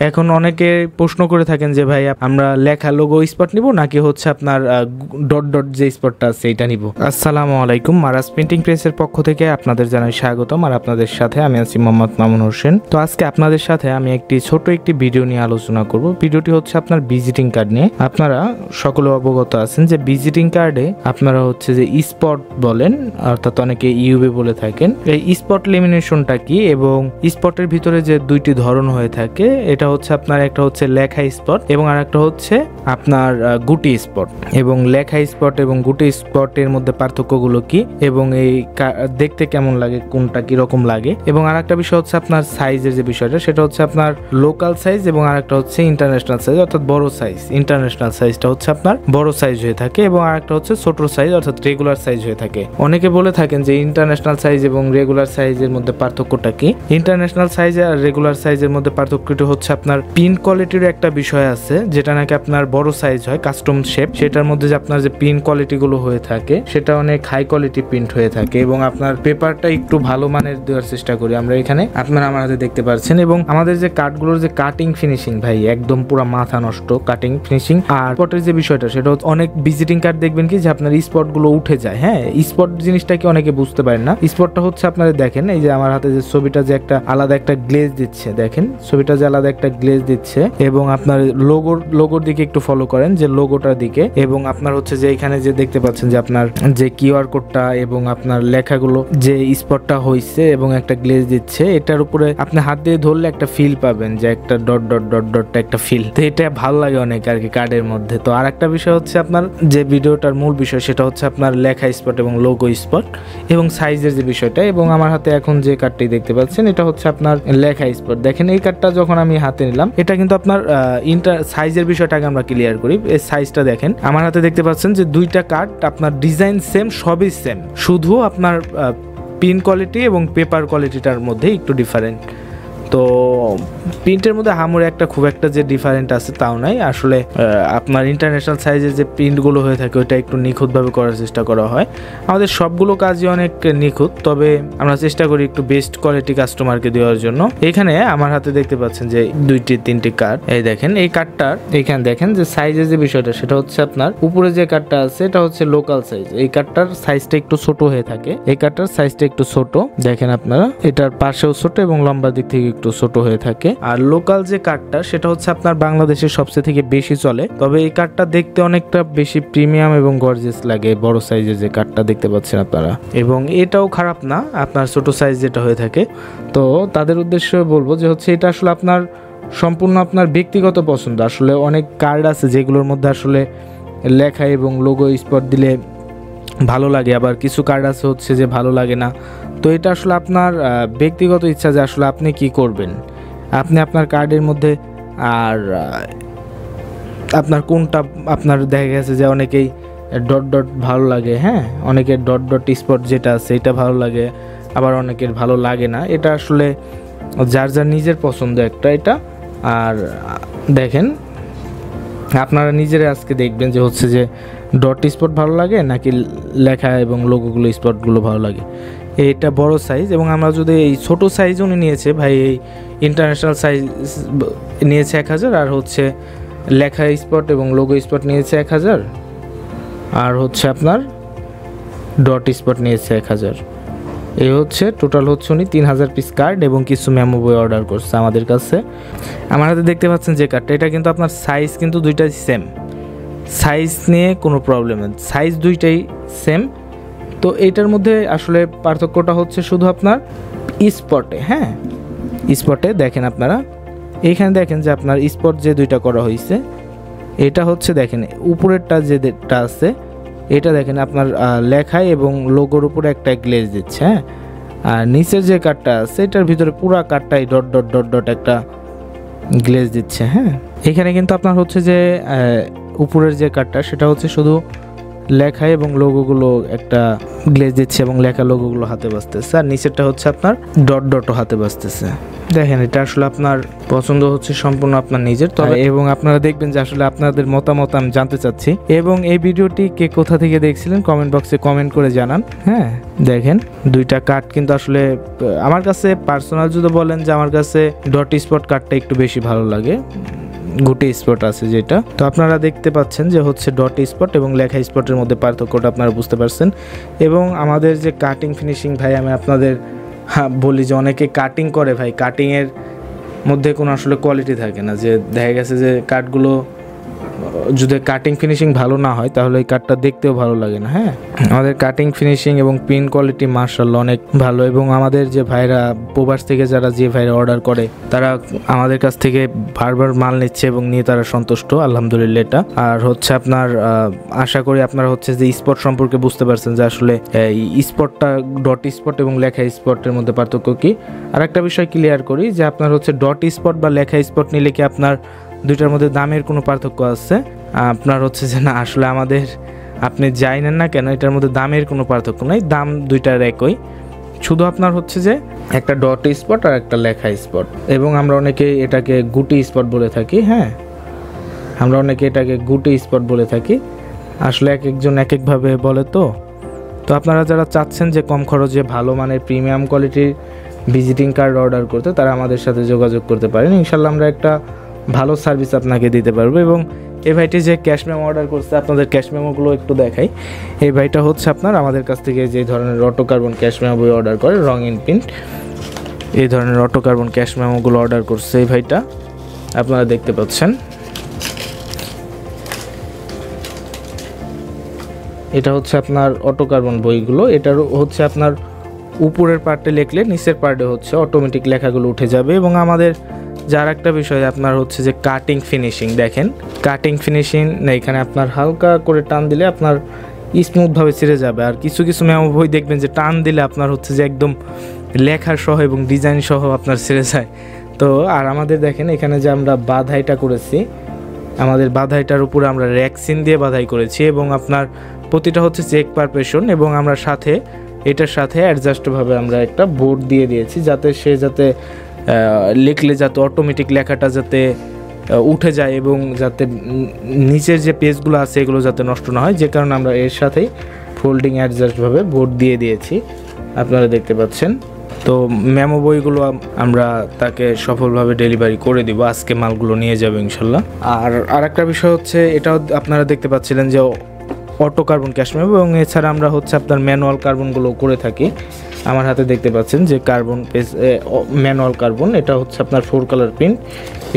এখন অনেকে প্রশ্ন করে থাকেন যে ভাই আমরা লেখা লোগো স্পট নিব নাকি হচ্ছে আপনার ডট ডট যে স্পটটা আছে এটা নিব। আসসালামু আলাইকুম, মারাজ প্রিন্টিং প্রেসের পক্ষ থেকে আপনাদের জানাই স্বাগতম। আর আপনাদের সাথে আমি আছি মোহাম্মদ মামুন হোসেন। তো আজকে আপনাদের সাথে আমি ছোট একটি ভিডিও নিয়ে আলোচনা করব। ভিডিওটি হচ্ছে আপনার ভিজিটিং কার্ড নিয়ে। আপনারা সকলে অবগত আছেন যে ভিজিটিং কার্ডে আপনারা হচ্ছে যে স্পট বলেন, অর্থাৎ অনেকে ইউবি বলে থাকেন। এই স্পট লেমিনেশনটা কি এবং স্পটের ভিতরে যে দুইটি ধরন হয়ে থাকে, এটা হচ্ছে আপনার একটা হচ্ছে লেখা স্পট এবং আরেকটা হচ্ছে আপনার গুটি স্পট। এবং লেখা স্পট এবং গুটি স্পটের মধ্যে পার্থক্যগুলো কি এবং এই দেখতে কেমন লাগে, কোনটা কি রকম লাগে। এবং আরেকটা বিষয় হচ্ছে আপনার সাইজের যে বিষয়টা, সেটা হচ্ছে আপনার লোকাল সাইজ এবং আরেকটা হচ্ছে ইন্টারন্যাশনাল সাইজ, অর্থাৎ বড় সাইজ। ইন্টারন্যাশনাল সাইজটা হচ্ছে আপনার বড় সাইজ হয়ে থাকে এবং আরেকটা হচ্ছে ছোট সাইজ অর্থাৎ রেগুলার সাইজ হয়ে থাকে। অনেকে বলে থাকেন যে ইন্টারন্যাশনাল সাইজ এবং রেগুলার সাইজের মধ্যে পার্থক্যটা কি। ইন্টারন্যাশনাল সাইজ আর রেগুলার সাইজের মধ্যে পার্থক্যটা হচ্ছে আপনার প্রিন্ট কোয়ালিটির একটা বিষয় আছে, যেটা নাকি আপনার বড় সাইজ হয় কাস্টম শেপ, সেটার মধ্যে যে আপনার যে প্রিন্ট কোয়ালিটি গুলো হয়ে থাকে সেটা অনেক হাই কোয়ালিটি প্রিন্ট হয়ে থাকে এবং আপনার পেপারটা একটু ভালো মানের দেওয়ার চেষ্টা করি আমরা এখানে, আপনারা আমার হাতে দেখতে পাচ্ছেন। এবং আমাদের যে কার্ডগুলোর যে কাটিং ফিনিশিং ভাই একদম পুরো মাথা নষ্ট কাটিং ফিনিশিং। আর স্পটের যে বিষয়টা, সেটা হচ্ছে অনেক ভিজিটিং কার্ড দেখবেন কি যে আপনার স্পট গুলো উঠে যায়। হ্যাঁ, স্পট জিনিসটা কি অনেকে বুঝতে পারেন না। স্পটটা হচ্ছে আপনারা দেখেন এই যে আমার হাতে যে ছবিটা যে একটা আলাদা একটা গ্লেজ দিচ্ছে, দেখেন ছবিটা যে আলাদা একটা গ্লেজ দিচ্ছে এবং আপনার লোগোর দিকে একটু ফলো করেন যে লোগোটার দিকে, এবং আপনার হচ্ছে যে এখানে যে দেখতে পাচ্ছেন যে আপনার যে কিউআর কোডটা এবং আপনার লেখাগুলো যে স্পটটা হইছে এবং একটা গ্লেজ দিচ্ছে, এটার উপরে আপনি হাত দিয়ে ধরলে একটা ফিল পাবেন যে একটা ডট ডট ডট ডট একটা ফিল। তো এটা ভালো লাগে অনেক আর কি কার্ডের মধ্যে। তো আর একটা বিষয় হচ্ছে আপনার যে ভিডিওটার মূল বিষয়, সেটা হচ্ছে আপনার লেখা স্পট এবং লোগো স্পট এবং সাইজের যে বিষয়টা। এবং আমার হাতে এখন যে কার্ডটি দেখতে পাচ্ছেন এটা হচ্ছে আপনার লেখা স্পট। দেখেন এই কার্ডটা যখন আমি হাতে নিলাম, এটা কিন্তু আপনার সাইজের বিষয়টাকে আমরা ক্লিয়ার করি। এই সাইজটা দেখেন আমার হাতে দেখতে পাচ্ছেন যে দুইটা কার্ড আপনার ডিজাইন সেম, সবই সেম, শুধু আপনার প্রিন্ট কোয়ালিটি এবং পেপার কোয়ালিটিটার মধ্যে একটু ডিফারেন্ট। তো প্রিন্টের মধ্যে হামুরে খুব একটা যে ডিফারেন্ট আছে তাও নাই আসলে। আপনার ইন্টারন্যাশনাল সাইজের যে প্রিন্টগুলো হয়ে থাকে ওইটা একটু নিখুঁতভাবে করার চেষ্টা করা হয়। আমাদের সবগুলো কাজই অনেক নিখুঁত, তবে আমরা চেষ্টা করি একটু বেস্ট কোয়ালিটি কাস্টমারকে দেওয়ার জন্য। এখানে আমার হাতে দেখতে পাচ্ছেন যে তিনটি কার্ড। এই দেখেন এই কার্ডটার এখানে দেখেন যে সাইজের যে বিষয়টা, সেটা হচ্ছে আপনার উপরে যে কার্ডটা আছে এটা হচ্ছে লোকাল সাইজ। এই কার্ডটার সাইজটা একটু ছোট হয়ে থাকে, এই কার্ডটার সাইজটা একটু ছোট দেখেন আপনারা, এটার পাশেও ছোট এবং লম্বার দিক থেকে একটু ছোট হয়ে থাকে। আর লোকাল যে কার্ডটা সেটা হচ্ছে আপনার বাংলাদেশের সবচেয়ে থেকে বেশি চলে, তবে এই কার্ডটা দেখতে অনেকটা বেশি প্রিমিয়াম এবং গর্জিয়াস লাগে বড় সাইজের যে কার্ডটা দেখতে পাচ্ছেন আপনারা। এবং এটাও খারাপ না আপনার ছোট সাইজ যেটা হয়ে থাকে। তো তাদের উদ্দেশ্যে বলবো যে হচ্ছে এটা আসলে আপনার সম্পূর্ণ আপনার ব্যক্তিগত পছন্দ। আসলে অনেক কার্ড আছে যেগুলোর মধ্যে আসলে লেখা এবং লোগো স্পট দিলে ভালো লাগে, আবার কিছু কার্ড আছে হচ্ছে যে ভালো লাগে না। তো এটা আসলে আপনার ব্যক্তিগত ইচ্ছা যে আসলে আপনি কি করবেন, আপনি আপনার কার্ডের মধ্যে আর আপনার কোনটা আপনার দেখা গেছে যে অনেকেই ডট ডট ভালো লাগে। হ্যাঁ, অনেকের ডট ডট স্পট যেটা আছে এটা ভালো লাগে, আবার অনেকের ভালো লাগে না। এটা আসলে যার যার নিজের পছন্দ একটা এটা। আর দেখেন আপনারা নিজেরা আজকে দেখবেন যে হচ্ছে যে ডট স্পট ভালো লাগে নাকি লেখা এবং লোগোগুলো স্পটগুলো ভালো লাগে। এটা বড় সাইজ এবং আমরা যদি এই ছোট সাইজ উনি নিয়েছে ভাই, এই ইন্টারন্যাশনাল সাইজ নিয়েছে 1000, আর হচ্ছে লেখা স্পট এবং লোগো স্পট নিয়েছে 1000, আর হচ্ছে আপনার ডট স্পট নিয়েছে 1000। এই হচ্ছে টোটাল হচ্ছে উনি 3000 পিস কার্ড এবং কিছু মেমো বই অর্ডার করছে আমাদের কাছে। আমার হাতে দেখতে পাচ্ছেন যে কার্ডটা, এটা কিন্তু আপনার সাইজ কিন্তু দুইটাই সেম, সাইজ নিয়ে কোনো প্রবলেম নেই, সাইজ দুইটাই সেম। তো এটার মধ্যে আসলে পার্থক্যটা হচ্ছে শুধু আপনার স্পটে। হ্যাঁ, স্পটে দেখেন আপনারা এইখানে দেখেন যে আপনার স্পট যে দুইটা করা হয়েছে, এটা হচ্ছে দেখেন উপরেরটা যেটা আছে এটা দেখেন আপনার লেখায় এবং লোগোর উপরে একটা গ্লেজ দিচ্ছে। হ্যাঁ, আর নিচের যে কার্ডটা আছে এটার ভিতরে পুরো কার্ডটাই ডট ডট ডট ডট একটা গ্লেজ দিচ্ছে। হ্যাঁ, এখানে কিন্তু আপনার হচ্ছে যে উপরের যে কার্ডটা সেটা হচ্ছে শুধু লেখা এবং লোগোগুলো একটা গ্লেজ দিচ্ছে এবং লেখা লোগোগুলো হাতে বাজতেছে, আর নিচেরটা হচ্ছে আপনার ডট ডটও হাতে বাজতেছে। দেখেন এটা আসলে আপনার পছন্দ হচ্ছে সম্পূর্ণ আপনার নিজের, তবে এবং আপনারা দেখবেন যে আসলে আপনাদের মতামত আমি জানতে চাচ্ছি। এবং এই ভিডিওটি কে কোথা থেকে দেখছিলেন কমেন্ট বক্সে কমেন্ট করে জানান। হ্যাঁ দেখেন দুইটা কার্ড কিন্তু আসলে আমার কাছে পার্সোনাল যদি বলেন যে আমার কাছে ডট স্পট কার্ডটা একটু বেশি ভালো লাগে, গুটি স্পট আছে যেটা। তো আপনারা দেখতে পাচ্ছেন যে হচ্ছে ডট স্পট এবং লেখা স্পটের মধ্যে পার্থক্যটা আপনারা বুঝতে পারছেন। এবং আমাদের যে কাটিং ফিনিশিং ভাই, আমি আপনাদের বলি যে অনেকে কাটিং করে ভাই, কাটিংয়ের মধ্যে কোনো আসলে কোয়ালিটি থাকে না, যে দেখা গেছে যে কার্ডগুলো যদি কাটিং ফিনিশিং ভালো না হয় তাহলে এই কার্ডটা দেখতেও ভালো লাগে না। হ্যাঁ আমাদের কাটিং ফিনিশিং এবং প্রিন্ট কোয়ালিটি মার্শাল্লাহ অনেক ভালো, এবং আমাদের যে ভাইরা প্রবাস থেকে যারা যে ভাইরা অর্ডার করে তারা আমাদের কাছ থেকে বারবার মাল নিচ্ছে এবং নিয়ে তারা সন্তুষ্ট, আলহামদুলিল্লাহ এটা। আর হচ্ছে আপনার আশা করি আপনারা হচ্ছে যে স্পট সম্পর্কে বুঝতে পারছেন যে আসলে স্পটটা ডট স্পট এবং লেখা স্পটের মধ্যে পার্থক্য কি। আর একটা বিষয় ক্লিয়ার করি যে আপনার হচ্ছে ডট স্পট বা লেখা স্পট নিলে কি আপনার দুইটার মধ্যে দামের কোনো পার্থক্য আছে? আপনার হচ্ছে যে না, আসলে আমাদের আপনি যাই নেন না কেন এটার মধ্যে দামের কোনো পার্থক্য নাই, দাম দুইটার একই, শুধু আপনার হচ্ছে যে একটা ডট স্পট আর একটা লেখা স্পট। এবং আমরা অনেকে এটাকে গুটি স্পট বলে থাকি। হ্যাঁ আমরা অনেকে এটাকে গুটি স্পট বলে থাকি, আসলে এক একজন এক একভাবে বলে। তো আপনারা যারা চাচ্ছেন যে কম খরচে ভালো মানের প্রিমিয়াম কোয়ালিটির ভিজিটিং কার্ড অর্ডার করতে, তারা আমাদের সাথে যোগাযোগ করতে পারেন। ইনশাল্লাহ আমরা একটা ভালো সার্ভিস আপনাকে দিতে পারবো। এবং এই ভাইটি যে ক্যাশ মেমো অর্ডার করছে, আপনাদের ক্যাশ মেমোগুলো একটু দেখাই। এই ভাইটা হচ্ছে আপনার আমাদের কাছ থেকে যে ধরনের অটো কার্বন ক্যাশ মেমো বই অর্ডার করে, রঙিন প্রিন্ট, এই ধরনের অটো কার্বন ক্যাশ মেমোগুলো অর্ডার করছে এই ভাইটা, আপনারা দেখতে পাচ্ছেন। এটা হচ্ছে আপনার অটো কার্বন বইগুলো, এটার হচ্ছে আপনার উপরের পার্টে লিখলে নিচের পার্টে হচ্ছে অটোমেটিক লেখাগুলো উঠে যাবে। এবং আমাদের যার একটা বিষয় আপনার হচ্ছে যে কাটিং ফিনিশিং, দেখেন কাটিং ফিনিশিং না, এখানে আপনার হালকা করে টান দিলে আপনার স্মুথভাবে ছিঁড়ে যাবে। আর কিছু কিছু মেমো বই দেখবেন যে টান দিলে আপনার হচ্ছে যে একদম লেখা সহ এবং ডিজাইন সহ আপনার ছিঁড়ে যায়। তো আর আমাদের দেখেন এখানে যে আমরা বাধাইটা করেছি, আমাদের বাধাইটার উপরে আমরা র্যাক্সিন দিয়ে বাধাই করেছি, এবং আপনার প্রতিটা হচ্ছে চেক পারপেশন, এবং আমরা সাথে এটার সাথে অ্যাডজাস্টভাবে আমরা একটা বোর্ড দিয়ে দিয়েছি, যাতে সে যাতে লিখলে যাতে অটোমেটিক লেখাটা যাতে উঠে যায় এবং যাতে নিচের যে পেজগুলো আছে এগুলো যাতে নষ্ট না হয়, যে কারণে আমরা এর সাথেই ফোল্ডিং অ্যাডজাস্টভাবে বোর্ড দিয়ে দিয়েছি, আপনারা দেখতে পাচ্ছেন। তো মেমো বইগুলো আমরা তাকে সফলভাবে ডেলিভারি করে দিব, আজকে মালগুলো নিয়ে যাবে ইনশাল্লাহ। আর একটা বিষয় হচ্ছে এটাও আপনারা দেখতে পাচ্ছিলেন যে অটো কার্বন ক্যাশ মেমো, এবং এছাড়া আমরা হচ্ছে আপনার ম্যানুয়াল কার্বনগুলো করে থাকি। আমার হাতে দেখতে পাচ্ছেন যে কার্বন পেজ ম্যানুয়াল কার্বন, এটা হচ্ছে আপনার 4 কালার প্রিন্ট,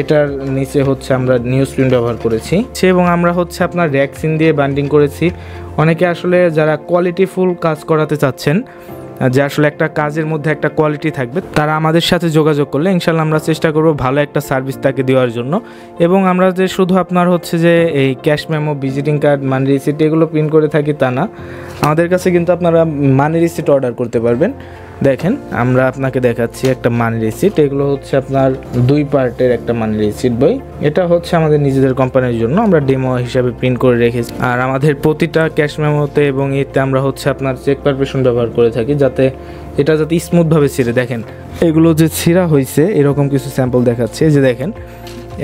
এটার নিচে হচ্ছে আমরা নিউজ প্রিন্ট ব্যবহার করেছি, এবং আমরা হচ্ছে আপনার র্যাক্সিন দিয়ে বান্ডিং করেছি। অনেকে আসলে যারা কোয়ালিটিফুল কাজ করাতে চাচ্ছেন, যে আসলে একটা কাজের মধ্যে একটা কোয়ালিটি থাকবে, তারা আমাদের সাথে যোগাযোগ করলে ইনশাল্লাহ আমরা চেষ্টা করব ভালো একটা সার্ভিস তাকে দেওয়ার জন্য। এবং আমরা যে শুধু আপনার হচ্ছে যে এই cash memo, visiting card, money receipt এগুলো প্রিন্ট করে থাকি তা না, আমাদের কাছে কিন্তু আপনারা মানি রিসিট অর্ডার করতে পারবেন। দেখেন আমরা আপনাকে দেখাচ্ছি একটা মানি রিসিট, এগুলো হচ্ছে আপনার 2 পার্টের একটা মানি রিসিট বই, এটা হচ্ছে আমাদের নিজেদের কোম্পানির জন্য আমরা ডেমো হিসাবে প্রিন্ট করে রেখেছি। আর আমাদের প্রতিটা ক্যাশ মেমোতে এবং এতে আমরা হচ্ছে আপনার চেক পারপেশন ব্যবহার করে থাকি, যাতে এটা যাতে স্মুথভাবে ছিঁড়ে। দেখেন এগুলো যে ছিঁড়া হয়েছে এরকম কিছু স্যাম্পল দেখাচ্ছে, যে দেখেন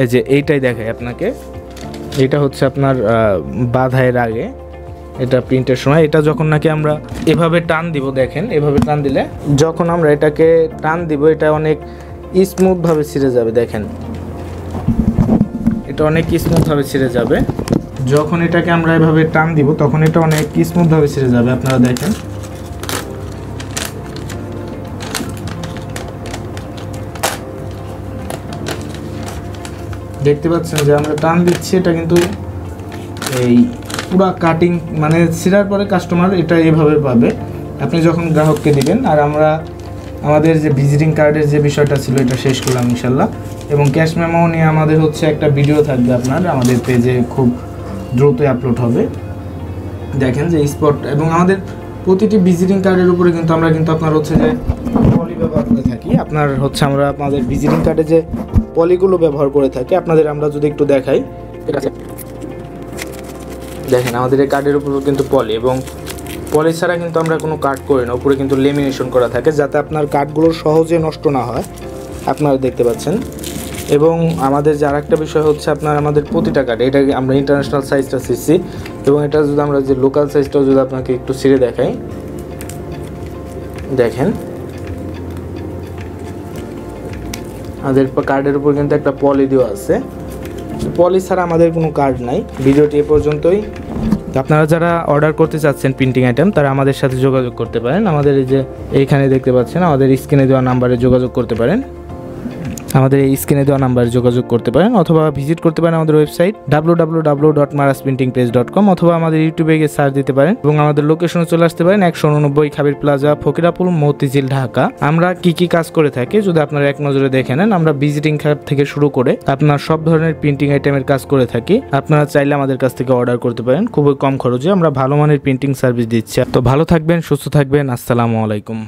এই যে এইটাই দেখায় আপনাকে, এটা হচ্ছে আপনার বাধাইয়ের আগে, এটা প্রিন্টের সময় এটা যখন নাকি আমরা এভাবে টান দিব, দেখেন এভাবে টান দিলে যখন আমরা এটাকে টান দিব এটা অনেক স্মুথভাবে ছিঁড়ে যাবে। দেখেন এটা অনেক স্মুথভাবে ছিঁড়ে যাবে, যখন এটাকে আমরা এভাবে টান দিব তখন এটা অনেক স্মুথভাবে ছিঁড়ে যাবে। আপনারা দেখেন দেখতে পাচ্ছেন যে আমরা টান দিচ্ছি, এটা কিন্তু এই পুরা কাটিং মানে ছিঁড়ার পরে কাস্টমার এটা এভাবে পাবে আপনি যখন গ্রাহককে দিবেন। আর আমরা আমাদের যে ভিজিটিং কার্ডের যে বিষয়টা ছিল এটা শেষ করলাম ইনশাল্লাহ, এবং ক্যাশ মেমো নিয়ে আমাদের হচ্ছে একটা ভিডিও থাকবে আপনার আমাদের পেজে, খুব দ্রুতই আপলোড হবে। দেখেন যে স্পট, এবং আমাদের প্রতিটি ভিজিটিং কার্ডের উপরে কিন্তু আমরা কিন্তু আপনার হচ্ছে যে পলি ব্যবহার করে থাকি। আপনার হচ্ছে আমরা আমাদের ভিজিটিং কার্ডে যে পলিগুলো ব্যবহার করে থাকি আপনাদের আমরা যদি একটু দেখাই, ঠিক আছে, দেখেন আমাদের এই কার্ডের উপর কিন্তু পলি, এবং পলি ছাড়া কিন্তু আমরা কোনো কার্ড করি না, উপরে কিন্তু লেমিনেশন করা থাকে যাতে আপনার কার্ডগুলো সহজে নষ্ট না হয়, আপনারা দেখতে পাচ্ছেন। এবং আমাদের যে আরেকটা বিষয় হচ্ছে আপনার আমাদের প্রতিটা কার্ড, এটা আমরা ইন্টারন্যাশনাল সাইজটা ছিঁড়ছি, এবং এটা যদি আমরা যে লোকাল সাইজটাও যদি আপনাকে একটু ছিঁড়ে দেখাই, দেখেন আমাদের কার্ডের উপর কিন্তু একটা পলি দেওয়া আছে, পলি ছাড়া আমাদের কোনো কার্ড নাই। ভিডিওটি এ পর্যন্তই। আপনারা যারা অর্ডার করতে চাচ্ছেন প্রিন্টিং আইটেম, তারা আমাদের সাথে যোগাযোগ করতে পারেন। আমাদের এই যে এইখানে দেখতে পাচ্ছেন আমাদের স্ক্রিনে দেওয়া নাম্বারে যোগাযোগ করতে পারেন, আমাদের এই স্ক্রিনে দেওয়া নাম্বারে যোগাযোগ করতে পারেন, অথবা ভিজিট করতে পারেন আমাদের ওয়েবসাইট www.marasprintingpress.com, অথবা আমাদের ইউটিউবে গিয়ে সার্চ দিতে পারেন, এবং আমাদের লোকেশনে চলে আসতে পারেন 189 খাবির প্লাজা, ফকিরাপুর, মতিঝিল, ঢাকা। আমরা কি কি কাজ করে থাকি যদি আপনারা এক নজরে দেখে নেন, আমরা ভিজিটিং কার্ড থেকে শুরু করে আপনার সব ধরনের প্রিন্টিং আইটেমের কাজ করে থাকি। আপনারা চাইলে আমাদের কাছ থেকে অর্ডার করতে পারেন, খুবই কম খরচে আমরা ভালো মানের প্রিন্টিং সার্ভিস দিচ্ছি। তো ভালো থাকবেন, সুস্থ থাকবেন, আসসালামু আলাইকুম।